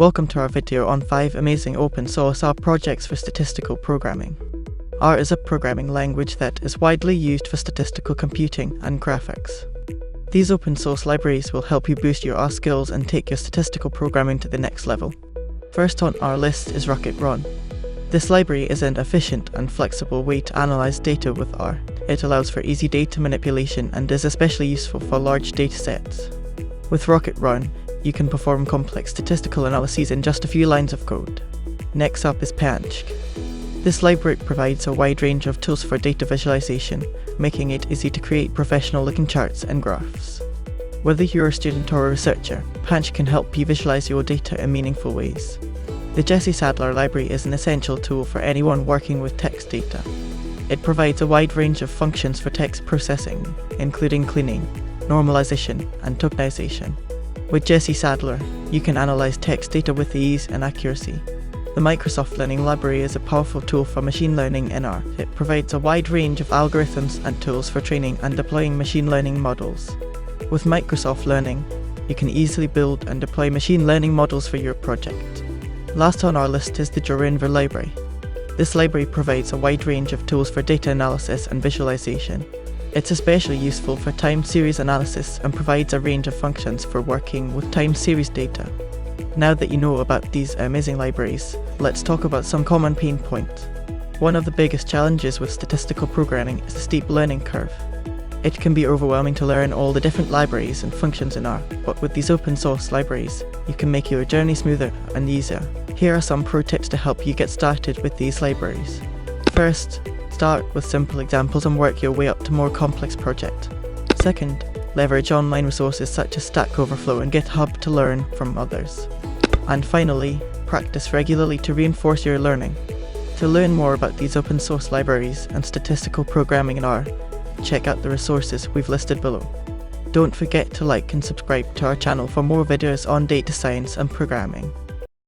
Welcome to our video on 5 amazing open source R projects for statistical programming. R is a programming language that is widely used for statistical computing and graphics. These open source libraries will help you boost your R skills and take your statistical programming to the next level. First on our list is Rocket-Run. This library is an efficient and flexible way to analyze data with R. It allows for easy data manipulation and is especially useful for large datasets. With Rocket-Run, you can perform complex statistical analyses in just a few lines of code. Next up is Panschk. This library provides a wide range of tools for data visualization, making it easy to create professional-looking charts and graphs. Whether you're a student or a researcher, Panschk can help you visualize your data in meaningful ways. The JesseSadler library is an essential tool for anyone working with text data. It provides a wide range of functions for text processing, including cleaning, normalization, and tokenization. With JesseSadler, you can analyze text data with ease and accuracy. The MicrosoftLearning library is a powerful tool for machine learning in R. It provides a wide range of algorithms and tools for training and deploying machine learning models. With MicrosoftLearning, you can easily build and deploy machine learning models for your project. Last on our list is the Jorinvo library. This library provides a wide range of tools for data analysis and visualization. It's especially useful for time series analysis and provides a range of functions for working with time series data. Now that you know about these amazing libraries, let's talk about some common pain points. One of the biggest challenges with statistical programming is the steep learning curve. It can be overwhelming to learn all the different libraries and functions in R, but with these open source libraries, you can make your journey smoother and easier. Here are some pro tips to help you get started with these libraries. First, start with simple examples and work your way up to more complex projects. Second, leverage online resources such as Stack Overflow and GitHub to learn from others. And finally, practice regularly to reinforce your learning. To learn more about these open source libraries and statistical programming in R, check out the resources we've listed below. Don't forget to like and subscribe to our channel for more videos on data science and programming.